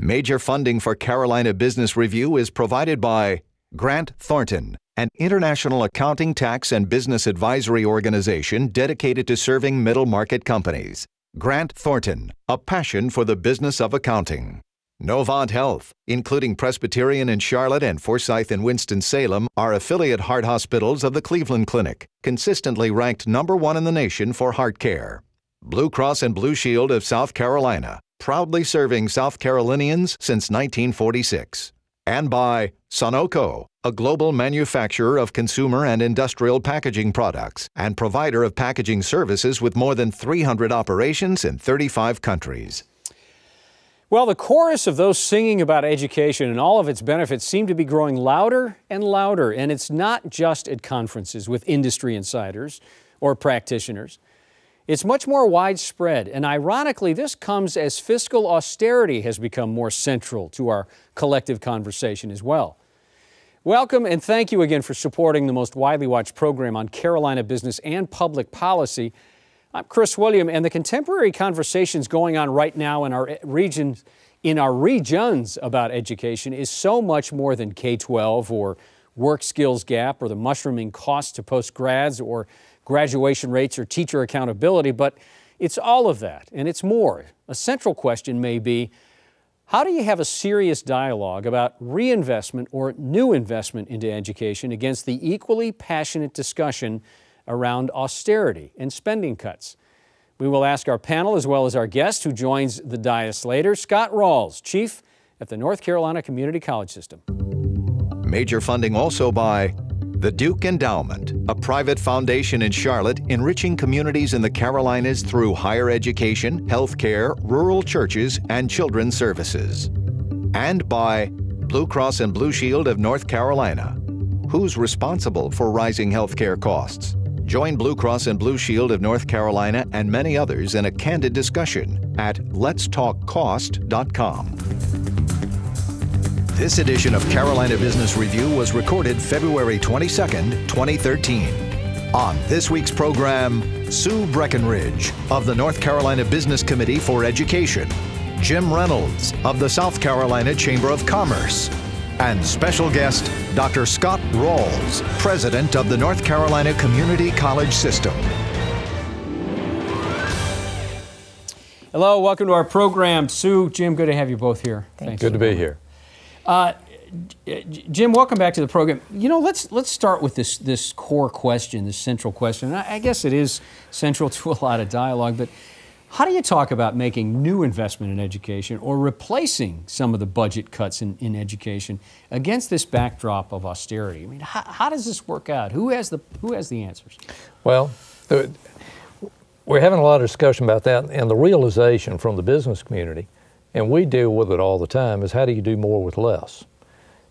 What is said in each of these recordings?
Major funding for Carolina Business Review is provided by Grant Thornton, an international accounting, tax, and business advisory organization dedicated to serving middle-market companies. Grant Thornton, a passion for the business of accounting. Novant Health, including Presbyterian in Charlotte and Forsyth in Winston-Salem, are affiliate heart hospitals of the Cleveland Clinic, consistently ranked #1 in the nation for heart care. Blue Cross and Blue Shield of South Carolina, proudly serving South Carolinians since 1946. And by Sonoco, a global manufacturer of consumer and industrial packaging products and provider of packaging services with more than 300 operations in 35 countries. Well, the chorus of those singing about education and all of its benefits seem to be growing louder and louder, and it's not just at conferences with industry insiders or practitioners. It's much more widespread, and ironically, this comes as fiscal austerity has become more central to our collective conversation as well. Welcome and thank you again for supporting the most widely watched program on Carolina business and public policy. I'm Chris William, and the contemporary conversations going on right now in our regions about education is so much more than K-12 or work skills gap or the mushrooming cost to postgrads or graduation rates or teacher accountability, but it's all of that, and it's more. A central question may be, how do you have a serious dialogue about reinvestment or new investment into education against the equally passionate discussion around austerity and spending cuts? We will ask our panel as well as our guest who joins the dais later, Scott Ralls, Chief at the North Carolina Community College System. Major funding also by the Duke Endowment, a private foundation in Charlotte enriching communities in the Carolinas through higher education, healthcare, rural churches, and children's services. And by Blue Cross and Blue Shield of North Carolina. Who's responsible for rising healthcare costs? Join Blue Cross and Blue Shield of North Carolina and many others in a candid discussion at letstalkcost.com. This edition of Carolina Business Review was recorded February 22nd, 2013. On this week's program, Sue Breckenridge of the North Carolina Business Committee for Education, Jim Reynolds of the South Carolina Chamber of Commerce, and special guest Dr. Scott Ralls, President of the North Carolina Community College System. Hello, welcome to our program. Sue, Jim, good to have you both here. Thanks. Good to be here. Jim, welcome back to the program. You know, let's start with this core question, this central question. I guess it is central to a lot of dialogue, but how do you talk about making new investment in education or replacing some of the budget cuts in education against this backdrop of austerity? I mean, how does this work out? Who has the answers? Well, we're having a lot of discussion about that, and the realization from the business community, and we deal with it all the time, is how do you do more with less?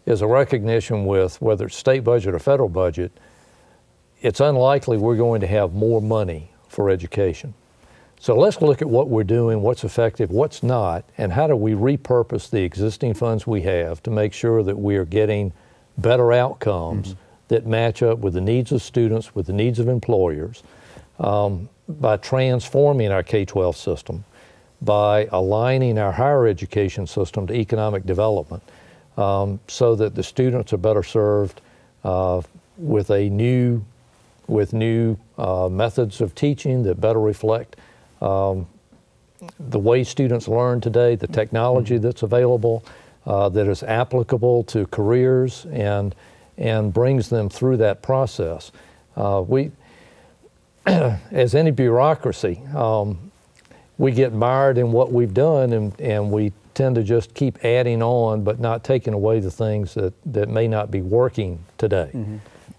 Is a recognition with whether it's state budget or federal budget, it's unlikely we're going to have more money for education. So let's look at what we're doing, what's effective, what's not, and how do we repurpose the existing funds we have to make sure that we are getting better outcomes that match up with the needs of students, with the needs of employers, by transforming our K-12 system, by aligning our higher education system to economic development, so that the students are better served with new methods of teaching that better reflect the way students learn today, the technology that's available, that is applicable to careers and brings them through that process. We, as any bureaucracy, we get mired in what we've done, and we tend to just keep adding on but not taking away the things that may not be working today.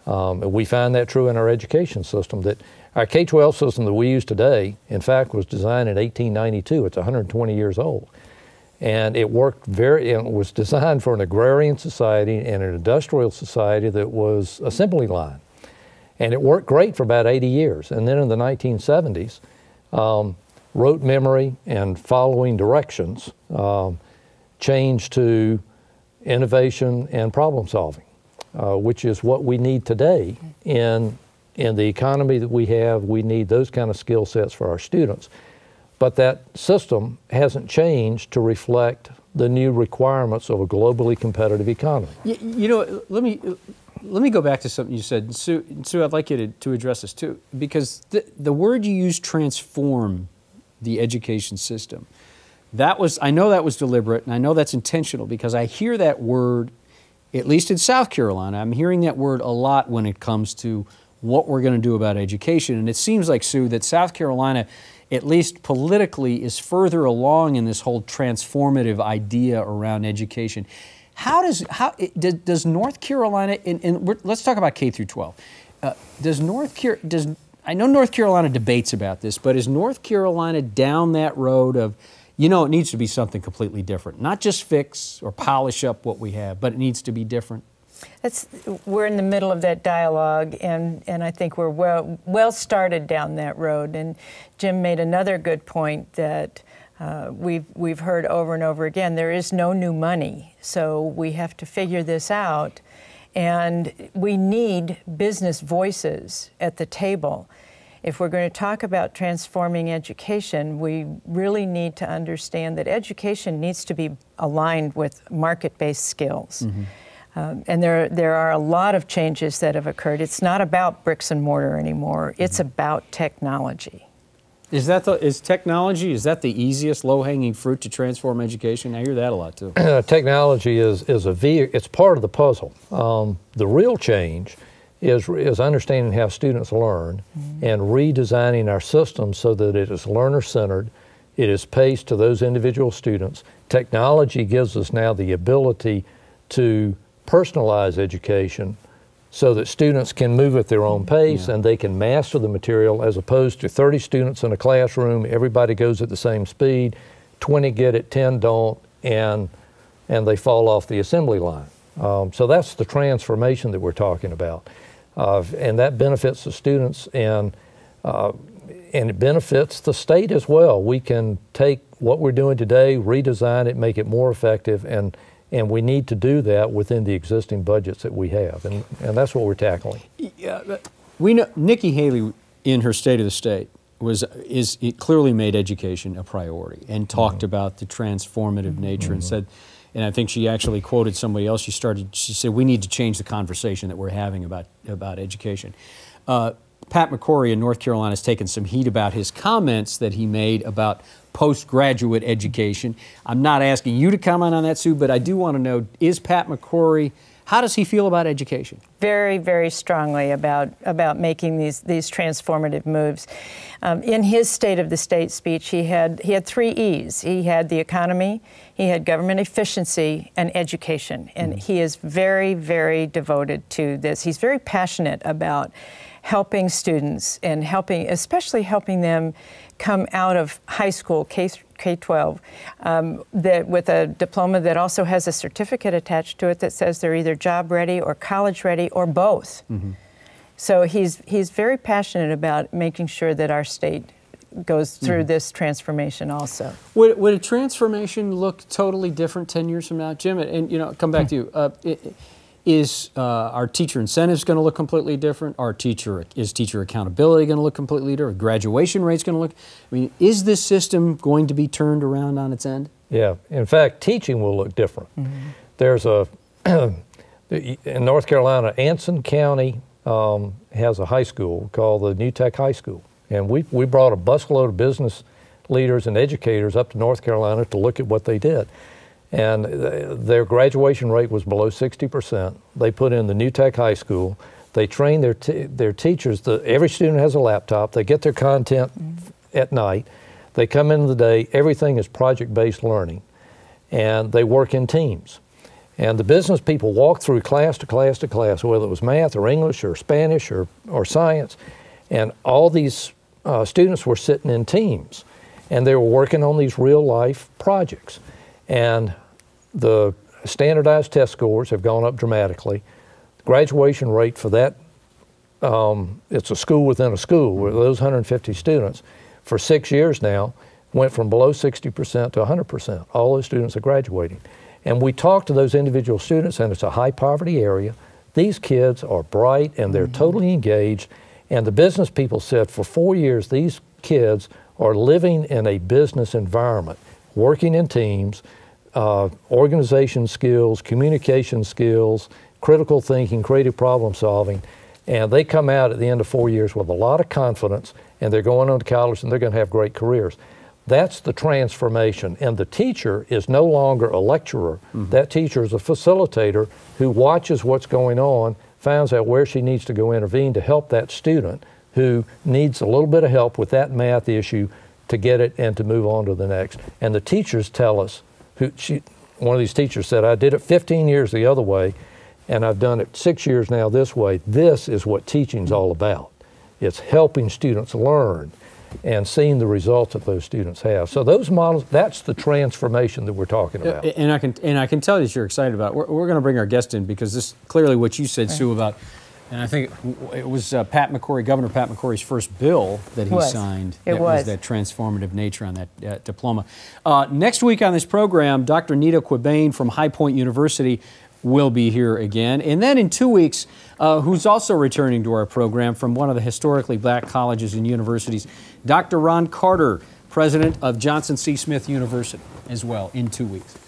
And we find that true in our education system, that our K-12 system that we use today, in fact, was designed in 1892. It's 120 years old. And it was designed for an agrarian society and an industrial society that was assembly line. And it worked great for about 80 years. And then in the 1970s, rote memory and following directions changed to innovation and problem solving, which is what we need today in the economy that we have. We need those kind of skill sets for our students. But that system hasn't changed to reflect the new requirements of a globally competitive economy. You know, let me go back to something you said. Sue, I'd like you to address this too, because the word you used, transform the education system, I know that was deliberate, and I know that's intentional, because I hear that word, at least in South Carolina, I'm hearing that word a lot when it comes to what we're going to do about education. And it seems like, Sue, that South Carolina, at least politically, is further along in this whole transformative idea around education. Does North Carolina, let's talk about K through 12. I know North Carolina debates about this, but is North Carolina down that road of, you know, it needs to be something completely different, not just fix or polish up what we have, but it needs to be different? We're in the middle of that dialogue, and I think we're well started down that road. And Jim made another good point that we've heard over and over again. There is no new money, so we have to figure this out, and we need business voices at the table. If we're going to talk about transforming education, we really need to understand that education needs to be aligned with market-based skills. Mm-hmm. And there are a lot of changes that have occurred. It's not about bricks and mortar anymore. It's about technology. Is technology, is that the easiest low-hanging fruit to transform education? I hear that a lot too. Technology is it's part of the puzzle. The real change is understanding how students learn, mm-hmm. and redesigning our system so that it is learner-centered, it is paced to those individual students. Technology gives us now the ability to personalize education so that students can move at their own pace, and they can master the material, as opposed to 30 students in a classroom, everybody goes at the same speed, 20 get it, 10 don't, and they fall off the assembly line. So that's the transformation that we're talking about. And that benefits the students, and it benefits the state as well. We can take what we're doing today, redesign it, make it more effective, and we need to do that within the existing budgets that we have, and that's what we're tackling. Yeah, we know Nikki Haley, in her State of the State, it clearly made education a priority, and talked mm-hmm. about the transformative nature, mm-hmm. and said, and I think she actually quoted somebody else. She said, we need to change the conversation that we're having about education. Pat McCrory in North Carolina has taken some heat about his comments that he made about postgraduate education. I'm not asking you to comment on that, Sue, but I do want to know, is Pat McCrory, how does he feel about education? Very, very strongly about making these transformative moves. In his State of the State speech, he had 3 E's. He had the economy, he had government efficiency, and education. And mm-hmm. he is very, very devoted to this. He's very passionate about helping students and especially helping them come out of high school, K-12, with a diploma that also has a certificate attached to it that says they're either job ready or college ready or both. Mm-hmm. So he's very passionate about making sure that our state goes through mm-hmm. this transformation also. Would a transformation look totally different 10 years from now, Jim? And you know, come back to you. Is our teacher incentives going to look completely different? Is teacher accountability going to look completely different? Graduation rates going to look? I mean, is this system going to be turned around on its end? Yeah. In fact, teaching will look different. Mm-hmm. There's in North Carolina, Anson County has a high school called the New Tech High School, and we brought a busload of business leaders and educators up to North Carolina to look at what they did. And their graduation rate was below 60%. They put in the New Tech High School. They train their teachers. Every student has a laptop. They get their content at night. They come in the day. Everything is project-based learning. And they work in teams. And the business people walk through class to class to class, whether it was math or English or Spanish or science. And all these students were sitting in teams. And they were working on these real-life projects. And the standardized test scores have gone up dramatically. The graduation rate for that, it's a school within a school, where those 150 students, for 6 years now, went from below 60% to 100%. All those students are graduating. And we talk to those individual students, and it's a high poverty area. These kids are bright, and they're mm-hmm. totally engaged. And the business people said for 4 years, these kids are living in a business environment, working in teams, organization skills, communication skills, critical thinking, creative problem solving, and they come out at the end of 4 years with a lot of confidence, and they're going on to college and they're going to have great careers. That's the transformation, and the teacher is no longer a lecturer. That teacher is a facilitator who watches what's going on, finds out where she needs to go intervene to help that student who needs a little bit of help with that math issue to get it and to move on to the next. And the teachers tell us, one of these teachers said, I did it 15 years the other way, and I've done it 6 years now this way. This is what teaching's all about. It's helping students learn and seeing the results that those students have. So those models, that's the transformation that we're talking about. And I can tell that you're excited about it. We're going to bring our guest in because this clearly what you said, Sue, about, and I think it was Governor Pat McCrory's first bill that he signed. It was that transformative nature on that diploma. Next week on this program, Dr. Nita Quabain from High Point University will be here again. And then in 2 weeks, who's also returning to our program from one of the historically black colleges and universities, Dr. Ron Carter, president of Johnson C. Smith University, as well, in 2 weeks.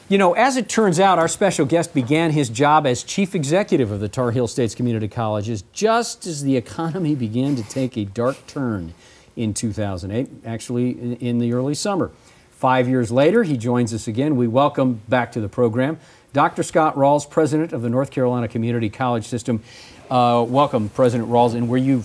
You know, as it turns out, our special guest began his job as chief executive of the Tar Heel States Community Colleges just as the economy began to take a dark turn in 2008, actually in the early summer. 5 years later, he joins us again. We welcome back to the program Dr. Scott Ralls, president of the North Carolina Community College System. Welcome, President Ralls. And were you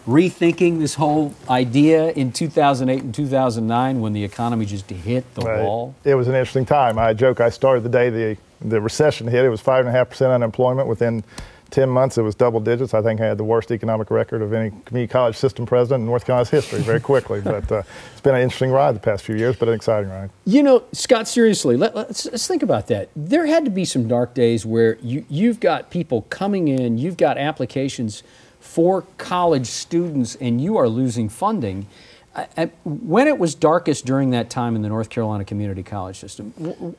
rethinking this whole idea in 2008 and 2009 when the economy just hit the wall? It was an interesting time. I joke, I started the day the recession hit. It was 5.5% unemployment. Within 10 months, it was double digits. I think I had the worst economic record of any community college system president in North Carolina's history very quickly. But it's been an interesting ride the past few years, but an exciting ride. You know, Scott, seriously, let's think about that. There had to be some dark days where you've got people coming in, you've got applications for college students, and you are losing funding. When it was darkest during that time in the North Carolina Community College System,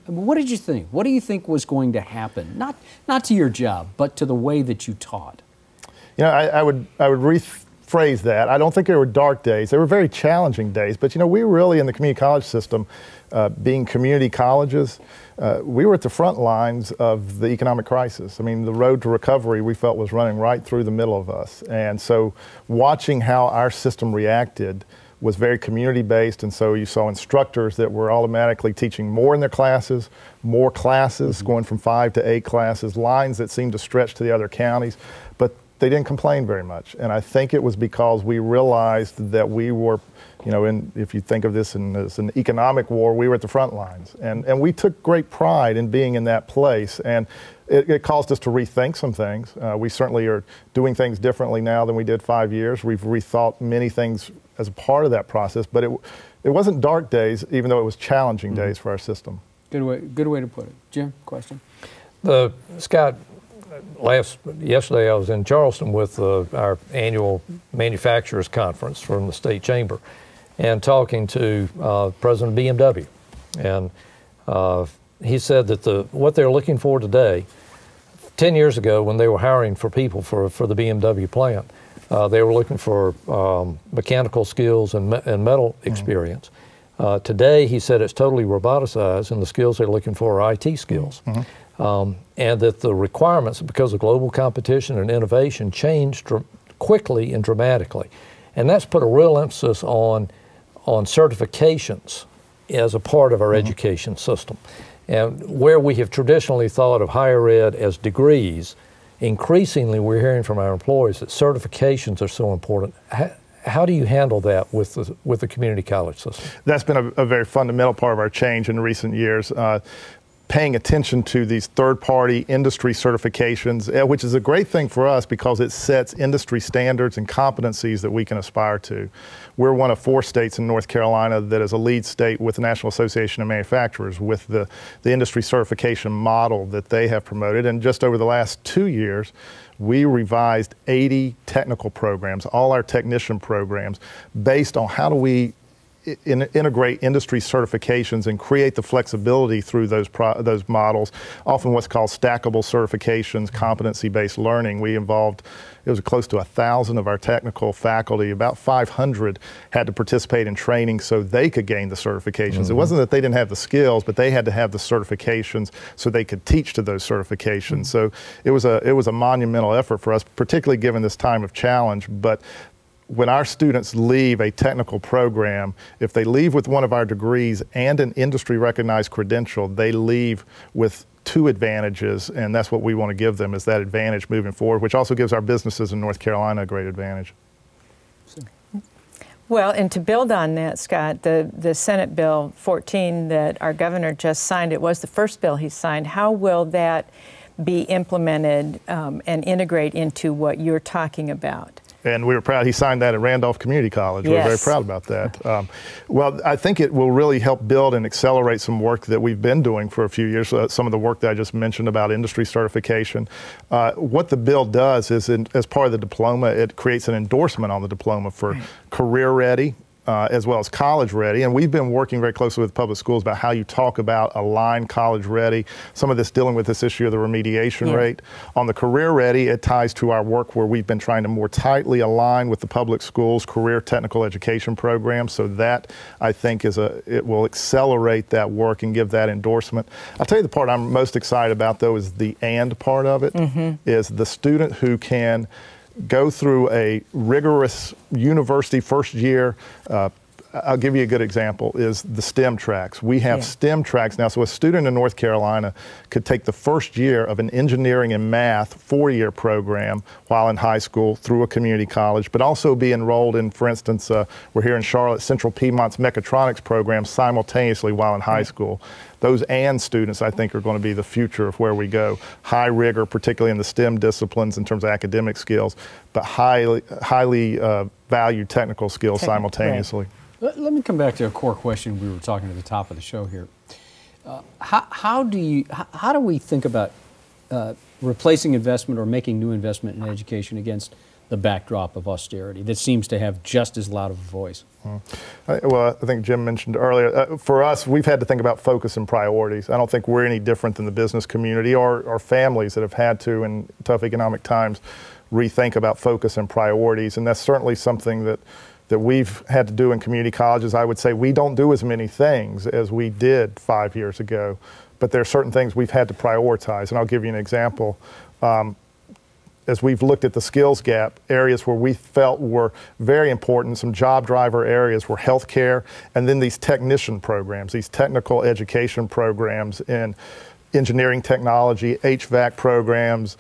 what did you think? What do you think was going to happen? Not to your job, but to the way that you taught. You know, I would rephrase that. I don't think there were dark days. They were very challenging days. But, you know, we really, in the community college system, being community colleges, we were at the front lines of the economic crisis. I mean, the road to recovery we felt was running right through the middle of us. And so watching how our system reacted was very community-based, and so you saw instructors that were automatically teaching more in their classes, more classes, going from 5 to 8 classes, lines that seemed to stretch to the other counties, but they didn't complain very much. And I think it was because we realized that we were, you know, if you think of this as an economic war, we were at the front lines. And we took great pride in being in that place. And it caused us to rethink some things. We certainly are doing things differently now than we did 5 years. We've rethought many things as a part of that process, but it wasn't dark days, even though it was challenging days for our system. Good way to put it. Jim, question? Scott, yesterday I was in Charleston with our annual manufacturers conference from the state chamber, and talking to President of BMW, and he said that what they're looking for today, 10 years ago when they were hiring for people for the BMW plant, they were looking for mechanical skills and metal experience. Today, he said it's totally roboticized, and the skills they're looking for are IT skills. And that the requirements, because of global competition and innovation, changed quickly and dramatically. And that's put a real emphasis on certifications as a part of our education system. And where we have traditionally thought of higher ed as degrees, increasingly we're hearing from our employees that certifications are so important. How do you handle that with the community college system? That's been a very fundamental part of our change in recent years. Paying attention to these third-party industry certifications, which is a great thing for us because it sets industry standards and competencies that we can aspire to. We're one of 4 states in North Carolina that is a lead state with the National Association of Manufacturers with the industry certification model that they have promoted. And just over the last 2 years, we revised 80 technical programs, all our technician programs, based on how do we integrate industry certifications and create the flexibility through those models, often what's called stackable certifications, competency-based learning. We involved, it was close to 1,000 of our technical faculty, about 500 had to participate in training so they could gain the certifications. It wasn't that they didn't have the skills, but they had to have the certifications so they could teach to those certifications. So it was a monumental effort for us, particularly given this time of challenge. But when our students leave a technical program, if they leave with one of our degrees and an industry recognized credential, they leave with 2 advantages, and that's what we want to give them, is that advantage moving forward, which also gives our businesses in North Carolina a great advantage. Well, and to build on that, Scott, the Senate Bill 14 that our governor just signed, it was the first bill he signed. How will that be implemented and integrate into what you're talking about? And we were proud he signed that at Randolph Community College. Yes. We're very proud about that. Well, I think it will really help build and accelerate some work that we've been doing for a few years, some of the work that I just mentioned about industry certification. What the bill does is, as part of the diploma, it creates an endorsement on the diploma for career ready, as well as college ready. And we've been working very closely with public schools about how you talk about align college ready, some of this dealing with this issue of the remediation rate. On the career ready, it ties to our work where we've been trying to more tightly align with the public schools career technical education program. So that, I think, it will accelerate that work and give that endorsement. I'll tell you the part I'm most excited about, though, is the and part of it, is the student who can go through a rigorous university first year. I'll give you a good example, is the STEM tracks. We have STEM tracks now, so a student in North Carolina could take the first year of an engineering and math 4-year program while in high school through a community college, but also be enrolled in, for instance, we're here in Charlotte, Central Piedmont's mechatronics program simultaneously while in high school. Those and students, I think, are going to be the future of where we go. High rigor, particularly in the STEM disciplines in terms of academic skills, but highly valued technical skills simultaneously. Let me come back to a core question we were talking at the top of the show here. How do we think about replacing investment or making new investment in education against the backdrop of austerity that seems to have just as loud of a voice? Well, I think Jim mentioned earlier, for us, we've had to think about focus and priorities. I don't think we're any different than the business community or families that have had to, in tough economic times, rethink about focus and priorities. And that's certainly something that we've had to do in community colleges. I would say we don't do as many things as we did 5 years ago, but there are certain things we've had to prioritize. And I'll give you an example. As we've looked at the skills gap, areas where we felt were very important, some job driver areas were healthcare, and then these technician programs, these technical education programs in engineering technology, HVAC programs,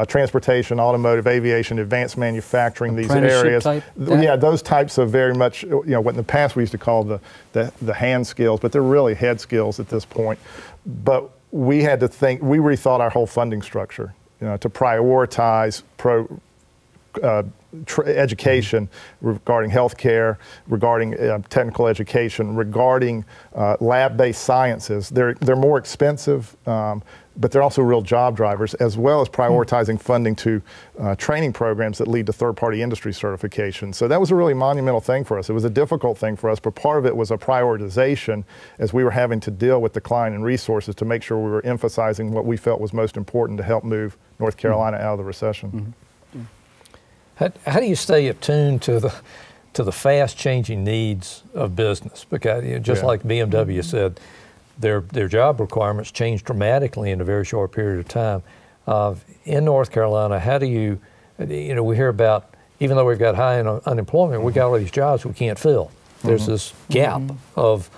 transportation, automotive, aviation, advanced manufacturing, these areas. Yeah, those types of very much, what in the past we used to call the hand skills, but they're really head skills at this point. But we had to think, we rethought our whole funding structure, to prioritize education regarding healthcare, regarding technical education, regarding lab-based sciences. They're more expensive, but they're also real job drivers, as well as prioritizing funding to training programs that lead to third-party industry certification. So that was a really monumental thing for us. It was a difficult thing for us, but part of it was a prioritization as we were having to deal with decline in resources to make sure we were emphasizing what we felt was most important to help move North Carolina out of the recession. How do you stay attuned to the fast changing needs of business? Because just like BMW said, their job requirements change dramatically in a very short period of time. In North Carolina, how do you, we hear about, even though we've got high unemployment, we've got all these jobs we can't fill. There's this gap of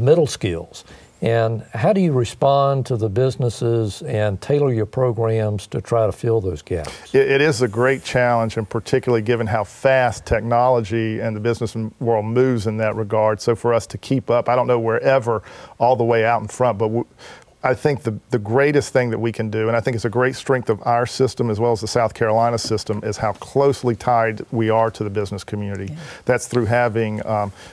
middle skills. And how do you respond to the businesses and tailor your programs to try to fill those gaps? It is a great challenge, and particularly given how fast technology and the business world moves in that regard. So for us to keep up, I don't know we're ever all the way out in front, but I think the greatest thing that we can do, and I think it's a great strength of our system as well as the South Carolina system, is how closely tied we are to the business community. That's through having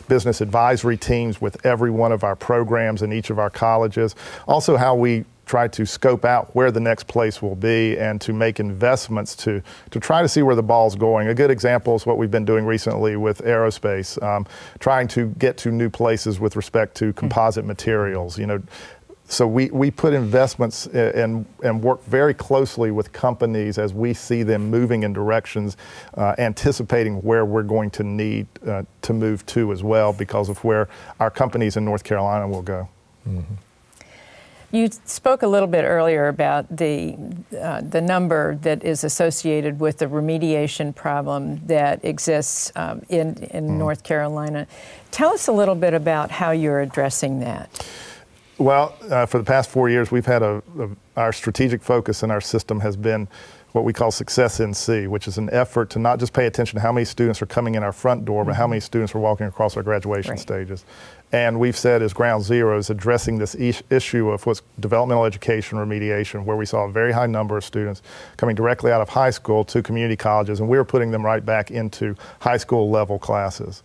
business advisory teams with every one of our programs in each of our colleges. Also how we try to scope out where the next place will be and to make investments to try to see where the ball's going. A good example is what we've been doing recently with aerospace, trying to get to new places with respect to composite materials. You know, so we put investments and work very closely with companies as we see them moving in directions, anticipating where we're going to need to move to as well because of where our companies in North Carolina will go. Mm-hmm. You spoke a little bit earlier about the number that is associated with the remediation problem that exists in North Carolina. Tell us a little bit about how you're addressing that. Well, for the past 4 years, we've had our strategic focus in our system has been what we call Success NC, which is an effort to not just pay attention to how many students are coming in our front door, but how many students are walking across our graduation stages. And we've said as ground zero is addressing this issue of what's developmental education remediation, where we saw a very high number of students coming directly out of high school to community colleges, and we were putting them right back into high school level classes.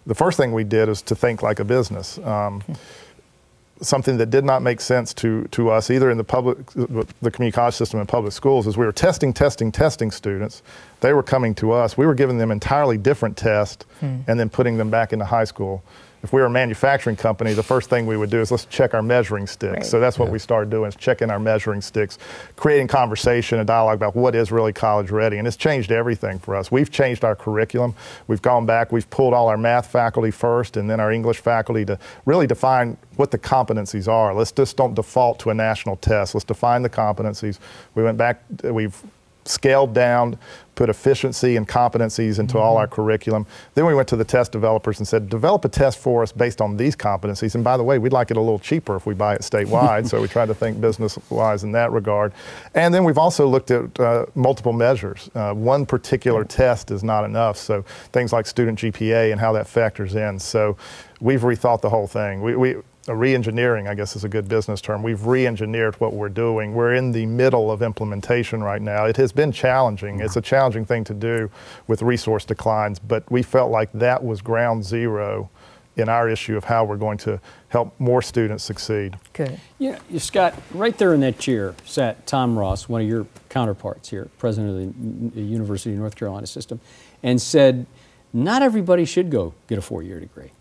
The first thing we did is to think like a business. Something that did not make sense to us either in the community college system and public schools is we were testing students. They were coming to us. We were giving them entirely different tests and then putting them back into high school. If we were a manufacturing company, the first thing we would do is let's check our measuring sticks. Right. So that's what we started doing, is checking our measuring sticks, creating conversation and dialogue about what is really college ready. And it's changed everything for us. We've changed our curriculum. We've gone back, we've pulled all our math faculty first and then our English faculty to really define what the competencies are. Let's just don't default to a national test. Let's define the competencies. We went back, we've scaled down, put efficiency and competencies into all our curriculum. Then we went to the test developers and said, develop a test for us based on these competencies. And by the way, we'd like it a little cheaper if we buy it statewide. So we tried to think business-wise in that regard. And then we've also looked at multiple measures. One particular test is not enough. So things like student GPA and how that factors in. So we've rethought the whole thing. Re-engineering, I guess, is a good business term. We've re-engineered what we're doing. We're in the middle of implementation right now. It has been challenging. It's a challenging thing to do with resource declines, but we felt like that was ground zero in our issue of how we're going to help more students succeed. Good. Yeah, Scott, right there in that chair sat Tom Ross, one of your counterparts here, president of the University of North Carolina system, and said, not everybody should go get a 4-year degree.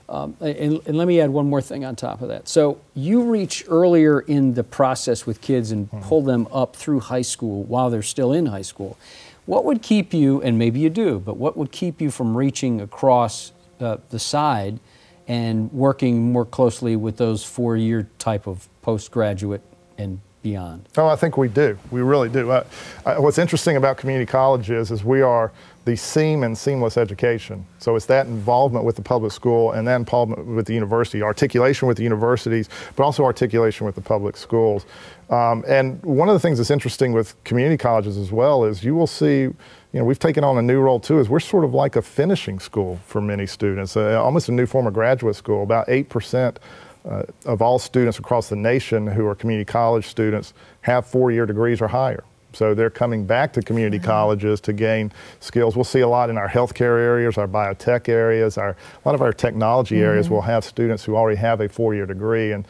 And let me add one more thing on top of that. So you reach earlier in the process with kids and pull them up through high school while they're still in high school. What would keep you, and maybe you do, but what would keep you from reaching across the side and working more closely with those 4-year type of postgraduate and beyond? Oh, I think we do. We really do. What's interesting about community colleges is we are the seam and seamless education. So it's that involvement with the public school and then involvement with the university, articulation with the universities, but also articulation with the public schools. And one of the things that's interesting with community colleges as well is you will see, you know, we've taken on a new role too, is we're sort of like a finishing school for many students, almost a new form of graduate school. About 8% of all students across the nation who are community college students have 4-year degrees or higher. So they're coming back to community colleges to gain skills. We'll see a lot in our healthcare areas, our biotech areas, a lot of our technology areas will have students who already have a 4-year degree. And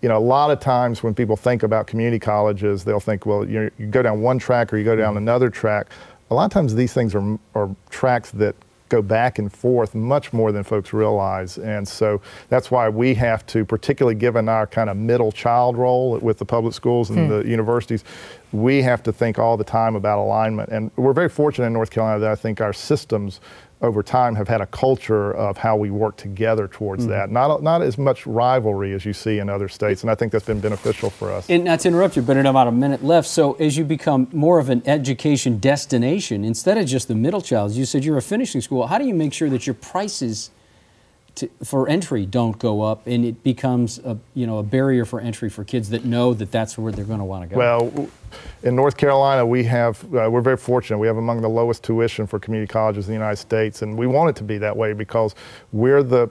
you know, a lot of times when people think about community colleges, they'll think, well, you go down one track or you go down another track. A lot of times these things are tracks that go back and forth much more than folks realize. And so that's why we have to, particularly given our kind of middle child role with the public schools and the universities, we have to think all the time about alignment. And we're very fortunate in North Carolina that I think our systems over time have had a culture of how we work together towards that. Not as much rivalry as you see in other states, and I think that's been beneficial for us. And not to interrupt you, but in about a minute left, so as you become more of an education destination, instead of just the middle child, you said you're a finishing school, how do you make sure that your prices for entry don't go up and it becomes a barrier for entry for kids that know that that's where they're going to want to go? Well, In North Carolina, we're very fortunate. We have among the lowest tuition for community colleges in the United States, and we want it to be that way because we're the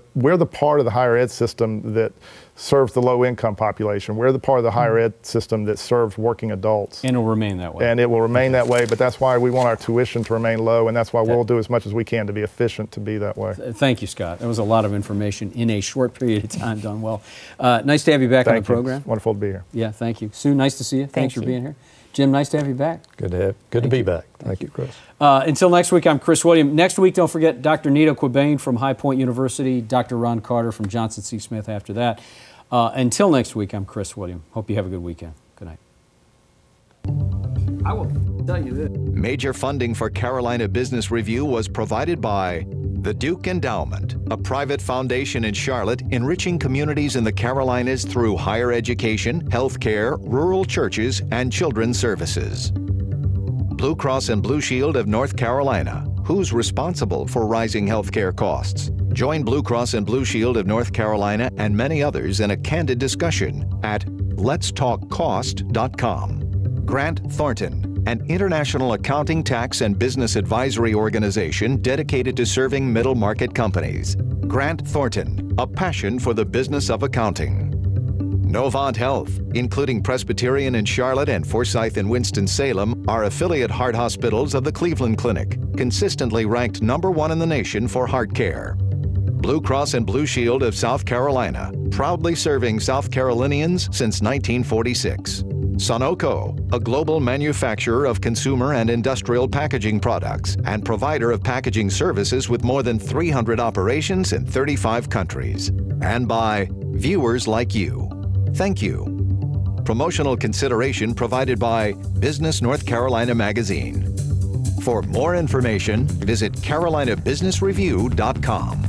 part of the higher ed system that serves the low-income population. We're the part of the higher ed system that serves working adults. And it will remain that way. And it will remain that way, but that's why we want our tuition to remain low, and that's why we'll do as much as we can to be efficient to be that way. Thank you, Scott. That was a lot of information in a short period of time, done well. Nice to have you back on the program. It's wonderful to be here. Yeah, thank you. Sue, nice to see you. Thanks for being here. Jim, nice to have you back. Good to be back. Thank you, Chris. Until next week, I'm Chris William. Next week, don't forget Dr. Nito Quabain from High Point University, Dr. Ron Carter from Johnson C. Smith after that. Until next week, I'm Chris William. Hope you have a good weekend. Good night. I will tell you this. Major funding for Carolina Business Review was provided by the Duke Endowment, a private foundation in Charlotte enriching communities in the Carolinas through higher education, healthcare, rural churches, and children's services. Blue Cross and Blue Shield of North Carolina. Who's responsible for rising healthcare costs? Join Blue Cross and Blue Shield of North Carolina and many others in a candid discussion at letstalkcost.com. Grant Thornton, an international accounting, tax, and business advisory organization dedicated to serving middle market companies. Grant Thornton, a passion for the business of accounting. Novant Health, including Presbyterian in Charlotte and Forsyth in Winston-Salem, are affiliate heart hospitals of the Cleveland Clinic, consistently ranked #1 in the nation for heart care. Blue Cross and Blue Shield of South Carolina, proudly serving South Carolinians since 1946. Sunoco, a global manufacturer of consumer and industrial packaging products and provider of packaging services with more than 300 operations in 35 countries. And by viewers like you. Thank you. Promotional consideration provided by Business North Carolina Magazine. For more information, visit carolinabusinessreview.com.